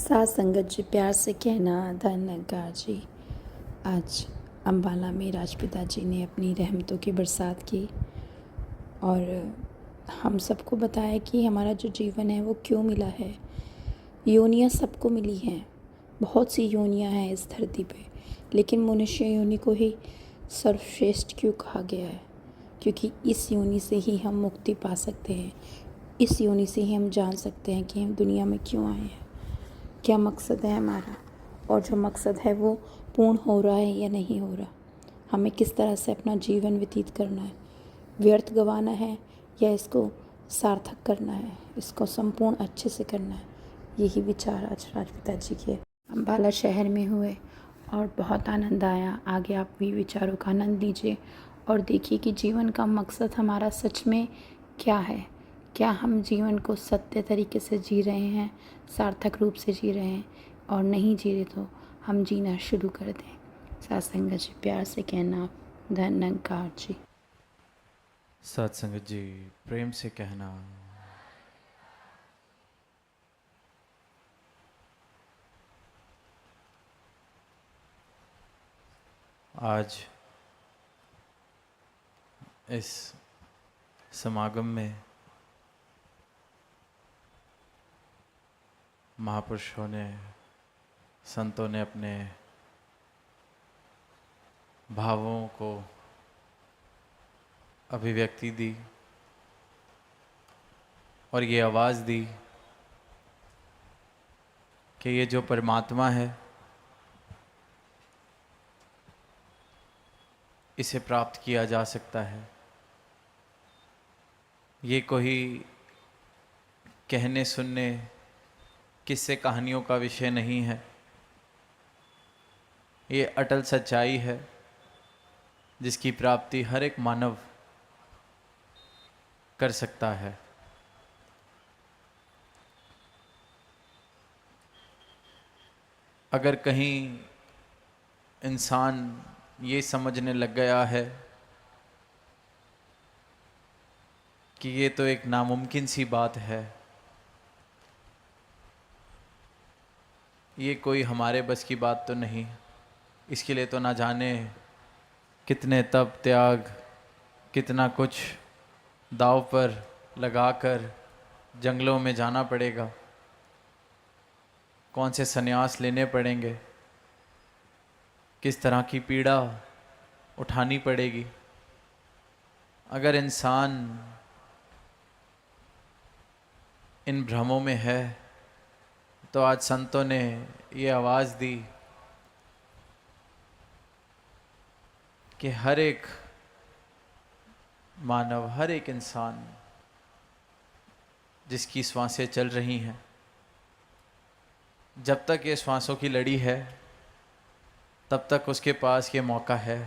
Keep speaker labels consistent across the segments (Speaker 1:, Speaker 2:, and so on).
Speaker 1: साथ संगत जी, प्यार से कहना धन्यकार जी। आज अम्बाला में राजपिता जी ने अपनी रहमतों की बरसात की और हम सबको बताया कि हमारा जो जीवन है वो क्यों मिला है। योनियाँ सबको मिली हैं, बहुत सी योनियाँ हैं इस धरती पे, लेकिन मनुष्य योनि को ही सर्वश्रेष्ठ क्यों कहा गया है? क्योंकि इस योनि से ही हम मुक्ति पा सकते हैं। इस योनि से ही हम जान सकते हैं कि हम दुनिया में क्यों आए हैं, क्या मकसद है हमारा, और जो मकसद है वो पूर्ण हो रहा है या नहीं हो रहा। हमें किस तरह से अपना जीवन व्यतीत करना है, व्यर्थ गंवाना है या इसको सार्थक करना है, इसको संपूर्ण अच्छे से करना है। यही विचार आज राजपिता जी के अम्बाला शहर में हुए और बहुत आनंद आया। आगे आप भी विचारों का आनंद लीजिए और देखिए कि जीवन का मकसद हमारा सच में क्या है। क्या हम जीवन को सत्य तरीके से जी रहे हैं, सार्थक रूप से जी रहे हैं, और नहीं जी रहे तो हम जीना शुरू कर दें। सत्संग जी, प्यार से कहना धन्यकार जी।
Speaker 2: सत्संग जी, प्रेम से कहना। आज इस समागम में महापुरुषों ने, संतों ने अपने भावों को अभिव्यक्ति दी और ये आवाज़ दी कि ये जो परमात्मा है इसे प्राप्त किया जा सकता है। ये कोई कहने सुनने, किस्से कहानियों का विषय नहीं है। ये अटल सच्चाई है जिसकी प्राप्ति हर एक मानव कर सकता है। अगर कहीं इंसान ये समझने लग गया है कि ये तो एक नामुमकिन सी बात है, ये कोई हमारे बस की बात तो नहीं, इसके लिए तो ना जाने कितने तप त्याग, कितना कुछ दांव पर लगाकर जंगलों में जाना पड़ेगा, कौन से संन्यास लेने पड़ेंगे, किस तरह की पीड़ा उठानी पड़ेगी। अगर इंसान इन भ्रमों में है तो आज संतों ने ये आवाज़ दी कि हर एक मानव, हर एक इंसान जिसकी श्वासें चल रही हैं, जब तक ये श्वासों की लड़ी है तब तक उसके पास ये मौका है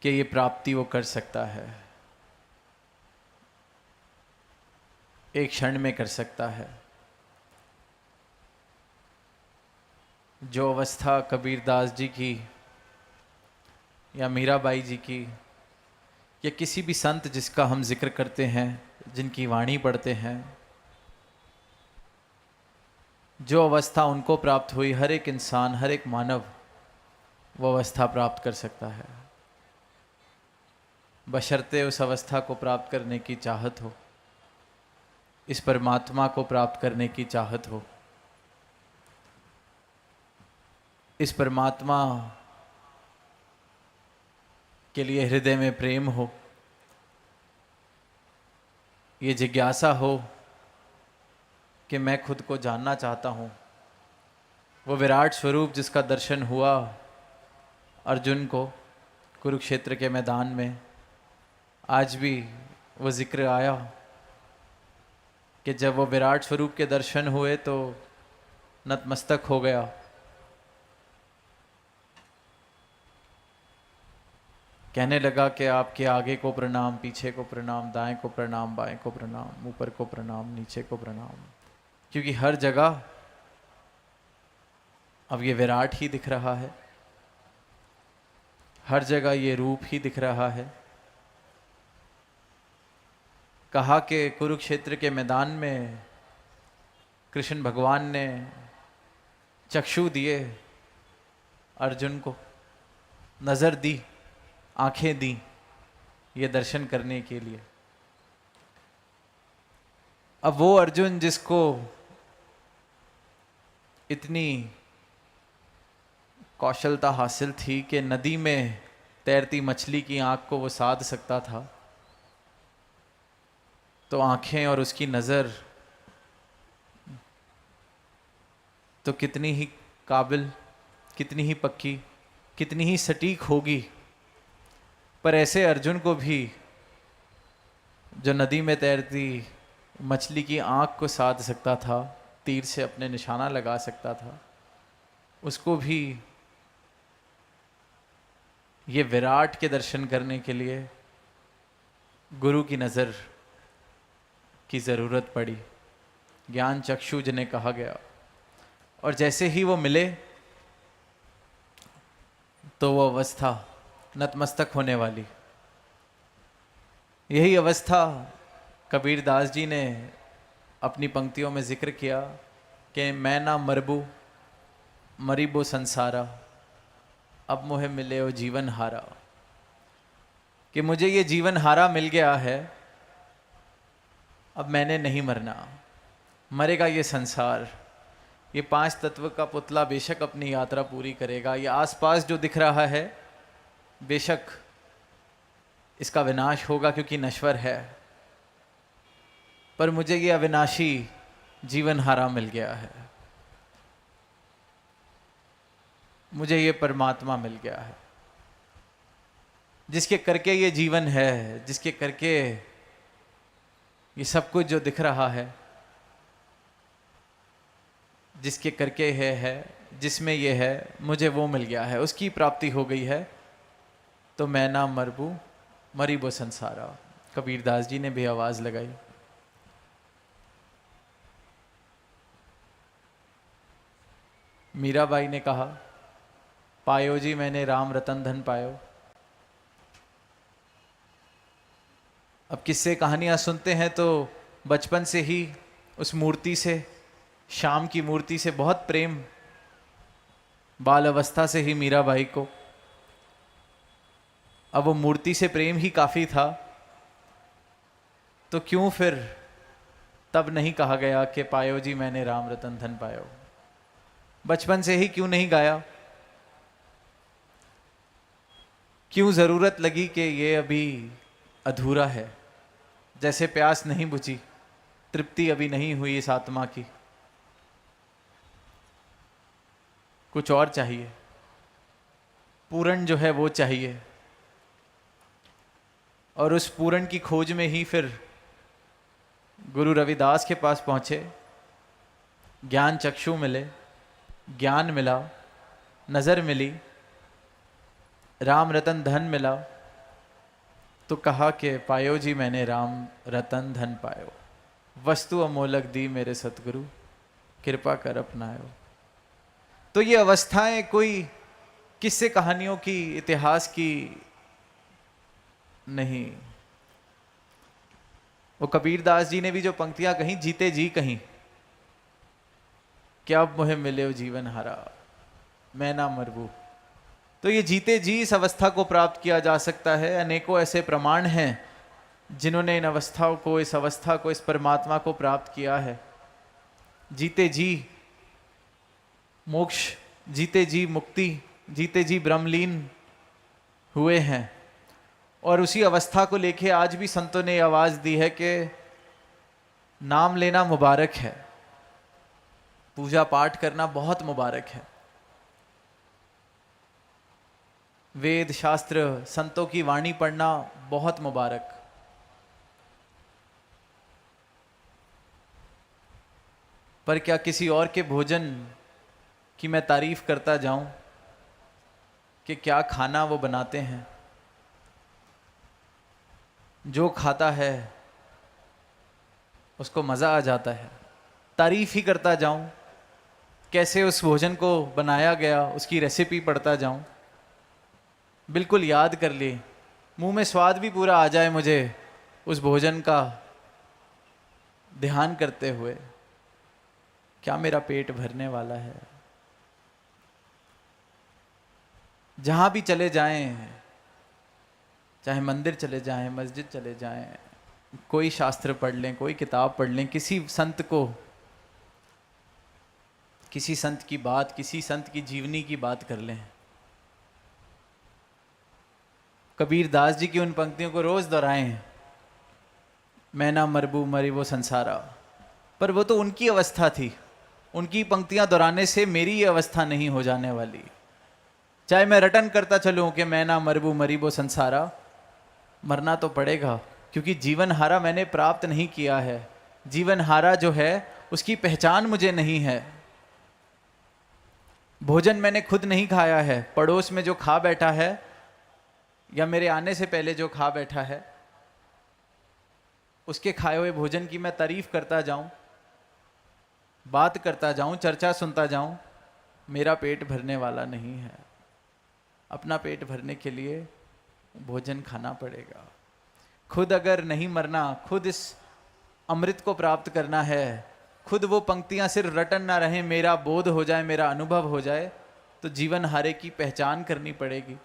Speaker 2: कि ये प्राप्ति वो कर सकता है, एक क्षण में कर सकता है। जो अवस्था कबीरदास जी की या मीराबाई जी की या किसी भी संत जिसका हम जिक्र करते हैं, जिनकी वाणी पढ़ते हैं, जो अवस्था उनको प्राप्त हुई, हर एक इंसान, हर एक मानव वो अवस्था प्राप्त कर सकता है, बशर्ते उस अवस्था को प्राप्त करने की चाहत हो, इस परमात्मा को प्राप्त करने की चाहत हो, इस परमात्मा के लिए हृदय में प्रेम हो, ये जिज्ञासा हो कि मैं खुद को जानना चाहता हूँ। वो विराट स्वरूप जिसका दर्शन हुआ अर्जुन को कुरुक्षेत्र के मैदान में, आज भी वो जिक्र आया कि जब वो विराट स्वरूप के दर्शन हुए तो नतमस्तक हो गया। कहने लगा कि आपके आगे को प्रणाम, पीछे को प्रणाम, दाएं को प्रणाम, बाएं को प्रणाम, ऊपर को प्रणाम, नीचे को प्रणाम, क्योंकि हर जगह अब ये विराट ही दिख रहा है, हर जगह ये रूप ही दिख रहा है। कहा कि कुरुक्षेत्र के मैदान में कृष्ण भगवान ने चक्षु दिए अर्जुन को, नज़र दी, आंखें दी ये दर्शन करने के लिए। अब वो अर्जुन जिसको इतनी कौशलता हासिल थी कि नदी में तैरती मछली की आंख को वो साध सकता था, तो आंखें और उसकी नज़र तो कितनी ही काबिल, कितनी ही पक्की, कितनी ही सटीक होगी। पर ऐसे अर्जुन को भी जो नदी में तैरती मछली की आंख को साध सकता था, तीर से अपने निशाना लगा सकता था, उसको भी ये विराट के दर्शन करने के लिए गुरु की नज़र की ज़रूरत पड़ी। ज्ञान चक्षु जिन्हें कहा गया, और जैसे ही वो मिले तो वो अवस्था नतमस्तक होने वाली। यही अवस्था कबीर दास जी ने अपनी पंक्तियों में जिक्र किया कि मैं ना मरबू मरीबो संसारा, अब मुझे मिले ओ जीवन हारा। कि मुझे ये जीवन हारा मिल गया है, अब मैंने नहीं मरना, मरेगा ये संसार। ये पांच तत्व का पुतला बेशक अपनी यात्रा पूरी करेगा, ये आसपास जो दिख रहा है बेशक इसका विनाश होगा क्योंकि नश्वर है, पर मुझे ये अविनाशी जीवन हारा मिल गया है, मुझे ये परमात्मा मिल गया है जिसके करके ये जीवन है, जिसके करके ये सब कुछ जो दिख रहा है, जिसके करके है जिसमें ये है, मुझे वो मिल गया है, उसकी प्राप्ति हो गई है। तो मैं ना मरबू मरीबो संसारा, कबीर दास जी ने भी आवाज लगाई। मीराबाई ने कहा, पायो जी मैंने राम रतन धन पायो। अब किस्से कहानियां सुनते हैं तो बचपन से ही उस मूर्ति से, श्याम की मूर्ति से बहुत प्रेम, बाल अवस्था से ही मीराबाई को। अब वो मूर्ति से प्रेम ही काफी था, तो क्यों फिर तब नहीं कहा गया कि पायो जी मैंने राम रतन धन पायो? बचपन से ही क्यों नहीं गाया? क्यों जरूरत लगी कि ये अभी अधूरा है, जैसे प्यास नहीं बुझी, तृप्ति अभी नहीं हुई इस आत्मा की, कुछ और चाहिए, पूर्ण जो है वो चाहिए। और उस पूर्ण की खोज में ही फिर गुरु रविदास के पास पहुंचे, ज्ञान चक्षु मिले, ज्ञान मिला, नज़र मिली, राम रतन धन मिला, तो कहा कि पायो जी मैंने राम रतन धन पायो, वस्तु अमोलक दी मेरे सतगुरु, कृपा कर अपनायो। तो ये अवस्थाएं कोई किस्से कहानियों की, इतिहास की नहीं। वो कबीर दास जी ने भी जो पंक्तियां कहीं, जीते जी कहीं, क्या अब मुझे मिले जीवन हारा, मैं ना मरबू। तो ये जीते जी इस अवस्था को प्राप्त किया जा सकता है। अनेकों ऐसे प्रमाण हैं जिन्होंने इन अवस्थाओं को, इस अवस्था को, इस परमात्मा को प्राप्त किया है। जीते जी मोक्ष, जीते जी मुक्ति, जीते जी ब्रह्मलीन हुए हैं। और उसी अवस्था को लेके आज भी संतों ने आवाज दी है कि नाम लेना मुबारक है, पूजा पाठ करना बहुत मुबारक है, वेद शास्त्र संतों की वाणी पढ़ना बहुत मुबारक। पर क्या किसी और के भोजन की मैं तारीफ करता जाऊं कि क्या खाना वो बनाते हैं, जो खाता है उसको मज़ा आ जाता है, तारीफ ही करता जाऊं, कैसे उस भोजन को बनाया गया, उसकी रेसिपी पढ़ता जाऊं, बिल्कुल याद कर ले, मुंह में स्वाद भी पूरा आ जाए मुझे उस भोजन का ध्यान करते हुए। क्या मेरा पेट भरने वाला है? जहाँ भी चले जाएं, चाहे मंदिर चले जाएं, मस्जिद चले जाएं, कोई शास्त्र पढ़ लें, कोई किताब पढ़ लें, किसी संत की बात, किसी संत की जीवनी की बात कर लें, कबीर दास जी की उन पंक्तियों को रोज दोहराएं, मैं ना मरबू मरी वो संसारा, पर वो तो उनकी अवस्था थी। उनकी पंक्तियां दोहराने से मेरी ये अवस्था नहीं हो जाने वाली। चाहे मैं रटन करता चलूं कि मैं ना मरबू मरी वो संसारा, मरना तो पड़ेगा, क्योंकि जीवन हारा मैंने प्राप्त नहीं किया है। जीवन हारा जो है उसकी पहचान मुझे नहीं है। भोजन मैंने खुद नहीं खाया है, पड़ोस में जो खा बैठा है या मेरे आने से पहले जो खा बैठा है, उसके खाए हुए भोजन की मैं तारीफ करता जाऊं, बात करता जाऊं, चर्चा सुनता जाऊं, मेरा पेट भरने वाला नहीं है। अपना पेट भरने के लिए भोजन खाना पड़ेगा। खुद अगर नहीं मरना, खुद इस अमृत को प्राप्त करना है, खुद वो पंक्तियां सिर्फ रटन ना रहे, मेरा बोध हो जाए, मेरा अनुभव हो जाए, तो जीवन हारे की पहचान करनी पड़ेगी,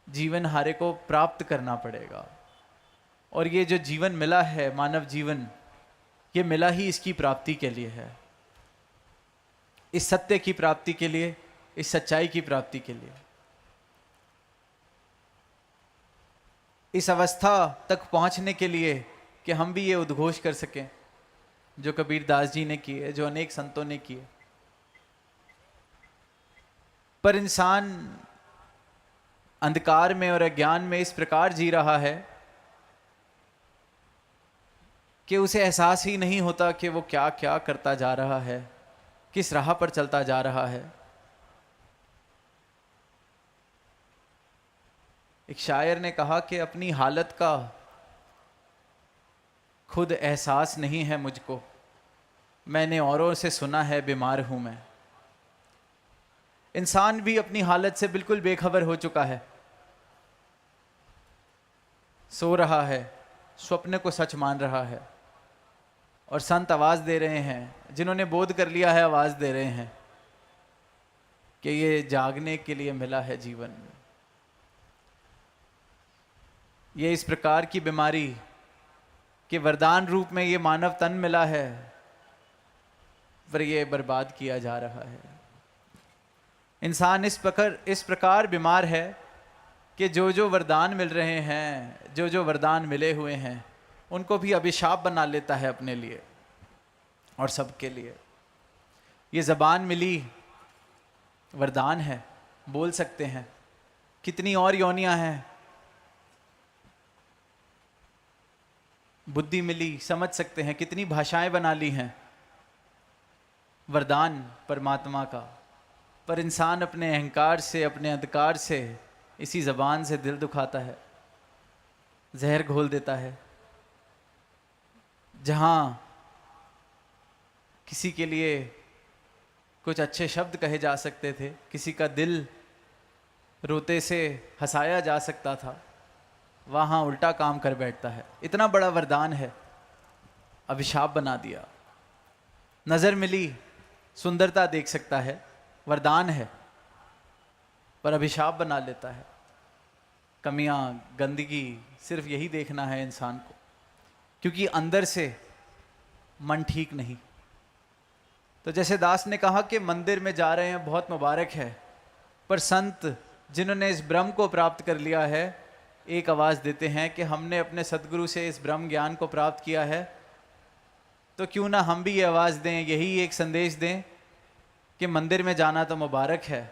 Speaker 2: जीवन हारे को प्राप्त करना पड़ेगा। और ये जो जीवन मिला है, मानव जीवन, ये मिला ही इसकी प्राप्ति के लिए है, इस सत्य की प्राप्ति के लिए, इस सच्चाई की प्राप्ति के लिए। इस अवस्था तक पहुंचने के लिए कि हम भी ये उद्घोष कर सकें जो कबीर दास जी ने किए, जो अनेक संतों ने किए। पर इंसान अंधकार में और अज्ञान में इस प्रकार जी रहा है कि उसे एहसास ही नहीं होता कि वो क्या क्या करता जा रहा है, किस राह पर चलता जा रहा है। एक शायर ने कहा कि अपनी हालत का खुद एहसास नहीं है मुझको, मैंने औरों से सुना है बीमार हूं मैं। इंसान भी अपनी हालत से बिल्कुल बेखबर हो चुका है, सो रहा है, स्वप्न को सच मान रहा है, और संत आवाज दे रहे हैं, जिन्होंने बोध कर लिया है आवाज दे रहे हैं कि ये जागने के लिए मिला है जीवन। ये इस प्रकार की बीमारी कि वरदान रूप में ये मानव तन मिला है, पर ये बर्बाद किया जा रहा है। इंसान इस प्रकार बीमार है कि जो जो वरदान मिल रहे हैं, जो जो वरदान मिले हुए हैं, उनको भी अभिशाप बना लेता है अपने लिए और सबके लिए। ये ज़बान मिली वरदान है, बोल सकते हैं, कितनी और योनियां हैं। बुद्धि मिली, समझ सकते हैं, कितनी भाषाएं बना ली हैं, वरदान परमात्मा का। पर इंसान अपने अहंकार से, अपने अंधकार से, इसी ज़बान से दिल दुखाता है, जहर घोल देता है। जहाँ किसी के लिए कुछ अच्छे शब्द कहे जा सकते थे, किसी का दिल रोते से हंसाया जा सकता था, वहाँ उल्टा काम कर बैठता है। इतना बड़ा वरदान है, अभिशाप बना दिया। नज़र मिली, सुंदरता देख सकता है, वरदान है, पर अभिशाप बना लेता है। कमियां, गंदगी, सिर्फ यही देखना है इंसान को, क्योंकि अंदर से मन ठीक नहीं। तो जैसे दास ने कहा कि मंदिर में जा रहे हैं, बहुत मुबारक है, पर संत जिन्होंने इस ब्रह्म को प्राप्त कर लिया है, एक आवाज़ देते हैं कि हमने अपने सदगुरु से इस ब्रह्म ज्ञान को प्राप्त किया है, तो क्यों ना हम भी ये आवाज़ दें, यही एक संदेश दें कि मंदिर में जाना तो मुबारक है,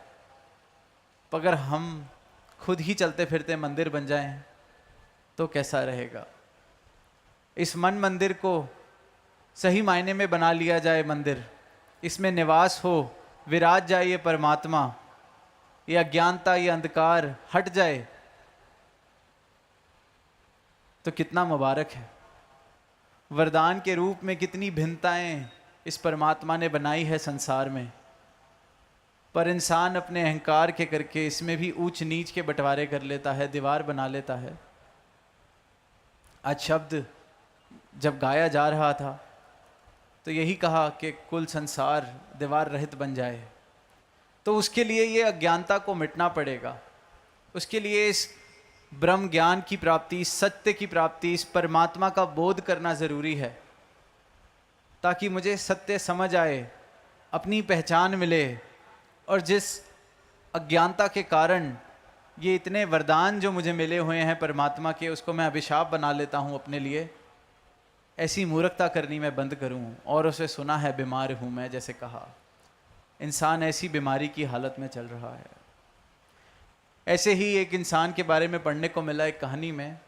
Speaker 2: पर अगर हम खुद ही चलते फिरते मंदिर बन जाएं तो कैसा रहेगा। इस मन मंदिर को सही मायने में बना लिया जाए मंदिर, इसमें निवास हो, विराज जाए ये परमात्मा, ये अज्ञानता, ये अंधकार हट जाए, तो कितना मुबारक है। वरदान के रूप में कितनी भिन्नताएं इस परमात्मा ने बनाई है संसार में, पर इंसान अपने अहंकार के करके इसमें भी ऊंच नीच के बंटवारे कर लेता है, दीवार बना लेता है। आज शब्द जब गाया जा रहा था तो यही कहा कि कुल संसार दीवार रहित बन जाए। तो उसके लिए ये अज्ञानता को मिटना पड़ेगा, उसके लिए इस ब्रह्म ज्ञान की प्राप्ति, सत्य की प्राप्ति, इस परमात्मा का बोध करना ज़रूरी है, ताकि मुझे सत्य समझ आए, अपनी पहचान मिले, और जिस अज्ञानता के कारण ये इतने वरदान जो मुझे मिले हुए हैं परमात्मा के, उसको मैं अभिशाप बना लेता हूँ अपने लिए, ऐसी मूर्खता करनी मैं बंद करूँ। और उसे सुना है बीमार हूँ मैं, जैसे कहा, इंसान ऐसी बीमारी की हालत में चल रहा है। ऐसे ही एक इंसान के बारे में पढ़ने को मिला एक कहानी में,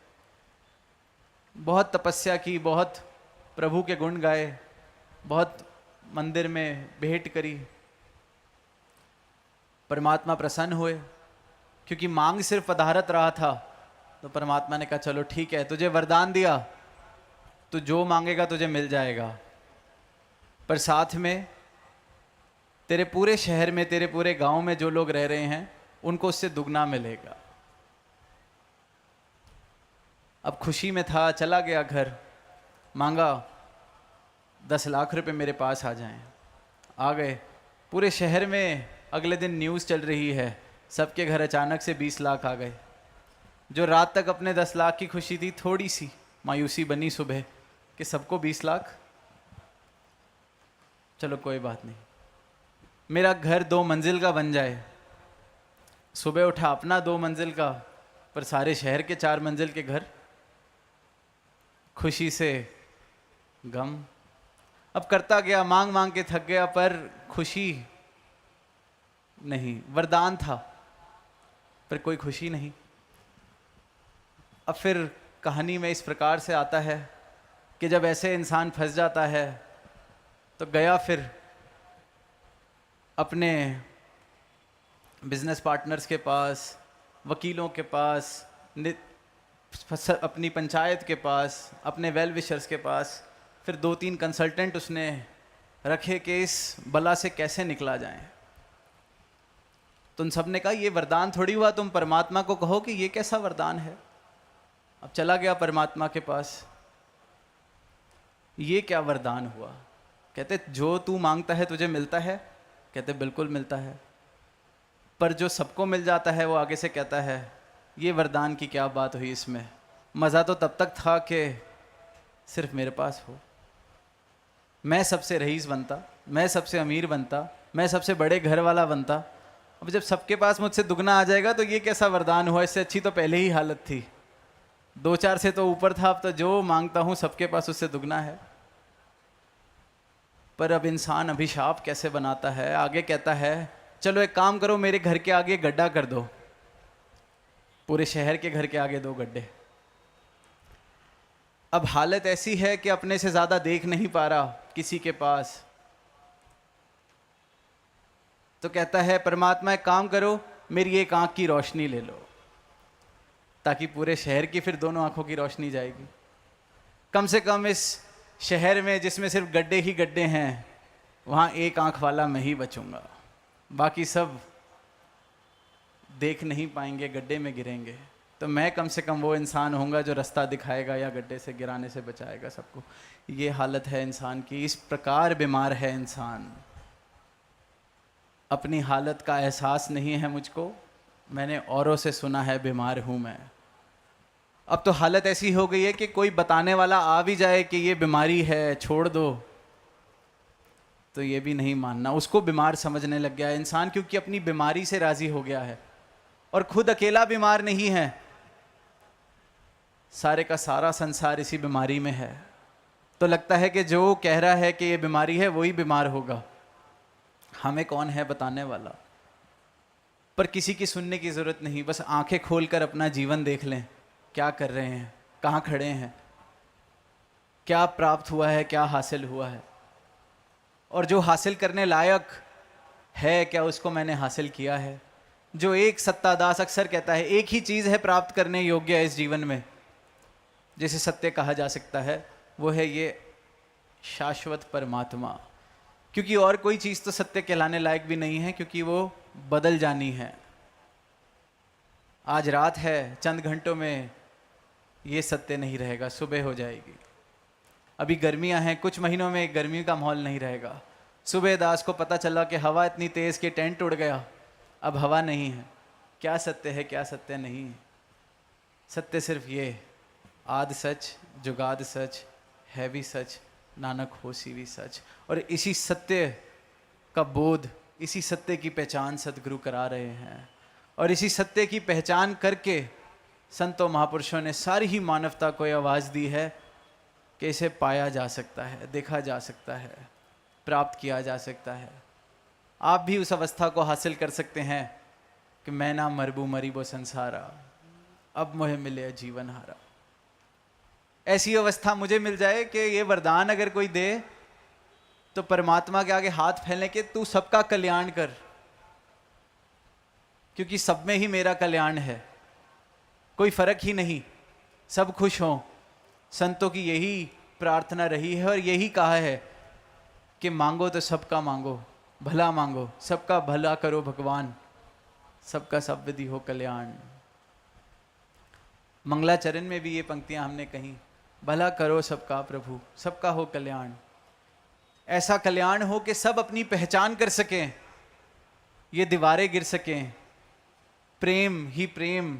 Speaker 2: बहुत तपस्या की, बहुत प्रभु के गुण गाए, बहुत मंदिर में भेंट करी, परमात्मा प्रसन्न हुए, क्योंकि मांग सिर्फ पधारत रहा था। तो परमात्मा ने कहा चलो ठीक है, तुझे वरदान दिया, तो जो मांगेगा तुझे मिल जाएगा, पर साथ में तेरे पूरे शहर में, तेरे पूरे गांव में जो लोग रह रहे हैं उनको उससे दुगना मिलेगा। अब खुशी में था, चला गया घर, मांगा 10 लाख रुपए मेरे पास आ जाएं। आ गए, पूरे शहर में अगले दिन न्यूज़ चल रही है, सबके घर अचानक से 20 लाख आ गए। जो रात तक अपने 10 लाख की खुशी थी, थोड़ी सी मायूसी बनी सुबह कि सबको 20 लाख, चलो कोई बात नहीं, मेरा घर 2 मंजिल का बन जाए। सुबह उठा अपना 2 मंजिल का, पर सारे शहर के 4 मंजिल के घर, खुशी से गम। अब करता गया, मांग मांग के थक गया, पर खुशी नहीं। वरदान था पर कोई खुशी नहीं। अब फिर कहानी में इस प्रकार से आता है कि जब ऐसे इंसान फंस जाता है तो गया फिर अपने बिजनेस पार्टनर्स के पास, वकीलों के पास, अपनी पंचायत के पास, अपने वेल विशर्स के पास, फिर 2-3 कंसल्टेंट उसने रखे कि इस बला से कैसे निकला जाए। तो उन सब ने कहा ये वरदान थोड़ी हुआ, तुम परमात्मा को कहो कि ये कैसा वरदान है। अब चला गया परमात्मा के पास, ये क्या वरदान हुआ। कहते जो तू मांगता है तुझे मिलता है। कहते बिल्कुल मिलता है, पर जो सबको मिल जाता है वो आगे से कहता है ये वरदान की क्या बात हुई, इसमें मज़ा तो तब तक था कि सिर्फ मेरे पास हो, मैं सबसे रईस बनता, मैं सबसे अमीर बनता, मैं सबसे बड़े घर वाला बनता। अब जब सबके पास मुझसे दुगना आ जाएगा तो ये कैसा वरदान हुआ, इससे अच्छी तो पहले ही हालत थी, 2-4 से तो ऊपर था, अब तो जो मांगता हूँ सबके पास उससे दुगना है। पर अब इंसान अभिशाप कैसे बनाता है, आगे कहता है चलो एक काम करो, मेरे घर के आगे गड्ढा कर दो, पूरे शहर के घर के आगे 2 गड्ढे। अब हालत ऐसी है कि अपने से ज्यादा देख नहीं पा रहा किसी के पास, तो कहता है परमात्मा एक काम करो, मेरी एक आंख की रोशनी ले लो, ताकि पूरे शहर की फिर दोनों आंखों की रोशनी जाएगी। कम से कम इस शहर में जिसमें सिर्फ गड्ढे ही गड्ढे हैं, वहाँ एक आंख वाला मैं ही बचूंगा, बाकी सब देख नहीं पाएंगे, गड्ढे में गिरेंगे। तो मैं कम से कम वो इंसान होऊंगा जो रास्ता दिखाएगा या गड्ढे से गिराने से बचाएगा सबको। ये हालत है इंसान की, इस प्रकार बीमार है इंसान। अपनी हालत का एहसास नहीं है मुझको, मैंने औरों से सुना है बीमार हूँ मैं। अब तो हालत ऐसी हो गई है कि कोई बताने वाला आ भी जाए कि ये बीमारी है, छोड़ दो, तो ये भी नहीं मानना, उसको बीमार समझने लग गया है इंसान, क्योंकि अपनी बीमारी से राजी हो गया है और खुद अकेला बीमार नहीं है, सारे का सारा संसार इसी बीमारी में है। तो लगता है कि जो कह रहा है कि ये बीमारी है वही बीमार होगा, हमें कौन है बताने वाला। पर किसी की सुनने की जरूरत नहीं, बस आंखें खोलकर अपना जीवन देख लें, क्या कर रहे हैं, कहाँ खड़े हैं, क्या प्राप्त हुआ है, क्या हासिल हुआ है, और जो हासिल करने लायक है क्या उसको मैंने हासिल किया है। जो एक सत्तादास अक्सर कहता है एक ही चीज़ है प्राप्त करने योग्य है इस जीवन में, जिसे सत्य कहा जा सकता है, वो है ये शाश्वत परमात्मा। क्योंकि और कोई चीज़ तो सत्य कहलाने लायक भी नहीं है, क्योंकि वो बदल जानी है। आज रात है, चंद घंटों में ये सत्य नहीं रहेगा, सुबह हो जाएगी। अभी गर्मियां हैं, कुछ महीनों में गर्मी का माहौल नहीं रहेगा। सुबह दास को पता चला कि हवा इतनी तेज़ कि टेंट उड़ गया, अब हवा नहीं है। क्या सत्य है, क्या सत्य नहीं है? सत्य सिर्फ ये, आद सच जुगाद सच है भी सच, नानक होसी भी सच। और इसी सत्य का बोध, इसी सत्य की पहचान सदगुरु करा रहे हैं। और इसी सत्य की पहचान करके संतों महापुरुषों ने सारी ही मानवता को यह आवाज़ दी है कि इसे पाया जा सकता है, देखा जा सकता है, प्राप्त किया जा सकता है। आप भी उस अवस्था को हासिल कर सकते हैं कि मैं ना मरबू मरीबो संसारा, अब मोहे मिले जीवन हारा। ऐसी अवस्था मुझे मिल जाए कि ये वरदान अगर कोई दे तो परमात्मा के आगे हाथ फैलने के, तू सबका कल्याण कर, क्योंकि सब में ही मेरा कल्याण है, कोई फर्क ही नहीं, सब खुश हों। संतों की यही प्रार्थना रही है और यही कहा है कि मांगो तो सबका मांगो, भला मांगो, सबका भला करो भगवान, सबका सब विधि हो कल्याण। मंगलाचरण में भी ये पंक्तियां हमने कही, भला करो सबका प्रभु, सबका हो कल्याण। ऐसा कल्याण हो कि सब अपनी पहचान कर सकें, ये दीवारें गिर सकें, प्रेम ही प्रेम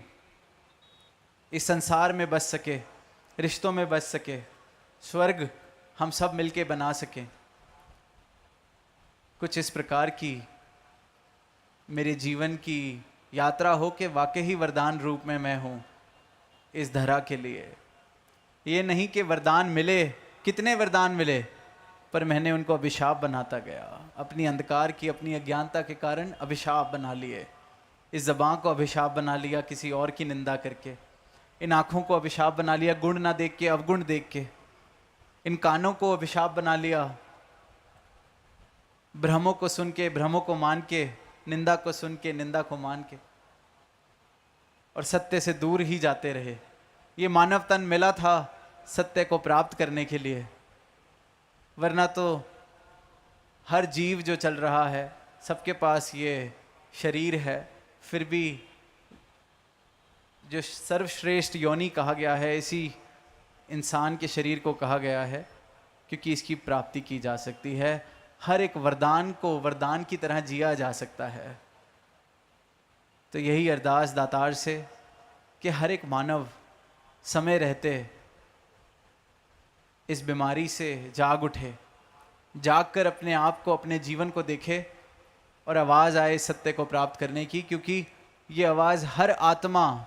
Speaker 2: इस संसार में बस सके, रिश्तों में बस सके, स्वर्ग हम सब मिलके बना सकें। कुछ इस प्रकार की मेरे जीवन की यात्रा हो कि वाकई ही वरदान रूप में मैं हूँ इस धरा के लिए। ये नहीं कि वरदान मिले, कितने वरदान मिले, पर मैंने उनको अभिशाप बनाता गया, अपनी अंधकार की, अपनी अज्ञानता के कारण अभिशाप बना लिए। इस ज़बान को अभिशाप बना लिया किसी और की निंदा करके, इन आँखों को अभिशाप बना लिया गुण ना देख के अवगुण देख के, इन कानों को अभिशाप बना लिया भ्रमों को सुन के, भ्रमों को मान के, निंदा को सुन के, निंदा को मान के, और सत्य से दूर ही जाते रहे। ये मानव तन मिला था सत्य को प्राप्त करने के लिए, वरना तो हर जीव जो चल रहा है सबके पास ये शरीर है, फिर भी जो सर्वश्रेष्ठ योनि कहा गया है, इसी इंसान के शरीर को कहा गया है, क्योंकि इसकी प्राप्ति की जा सकती है। हर एक वरदान को वरदान की तरह जिया जा सकता है। तो यही अरदास दातार से कि हर एक मानव समय रहते इस बीमारी से जाग उठे, जाग कर अपने आप को, अपने जीवन को देखे और आवाज़ आए सत्य को प्राप्त करने की, क्योंकि ये आवाज़ हर आत्मा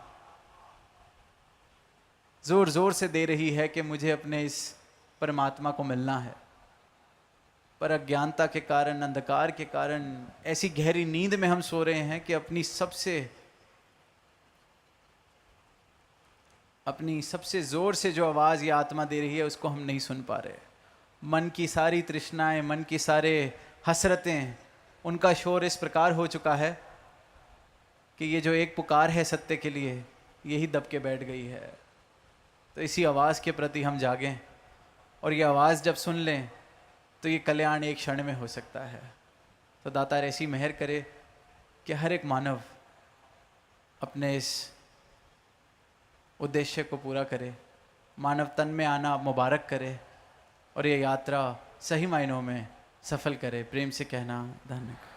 Speaker 2: ज़ोर ज़ोर से दे रही है कि मुझे अपने इस परमात्मा को मिलना है, पर अज्ञानता के कारण, अंधकार के कारण, ऐसी गहरी नींद में हम सो रहे हैं कि अपनी सबसे ज़ोर से जो आवाज़ ये आत्मा दे रही है उसको हम नहीं सुन पा रहे। मन की सारी तृष्णाएं, मन की सारे हसरतें, उनका शोर इस प्रकार हो चुका है कि ये जो एक पुकार है सत्य के लिए, यही दब के बैठ गई है। तो इसी आवाज़ के प्रति हम जागें, और ये आवाज़ जब सुन लें तो ये कल्याण एक क्षण में हो सकता है। तो दातार ऐसी मेहर करे कि हर एक मानव अपने इस उद्देश्य को पूरा करे, मानव तन में आना मुबारक करे, और ये यात्रा सही मायनों में सफल करे। प्रेम से कहना धन्यवाद।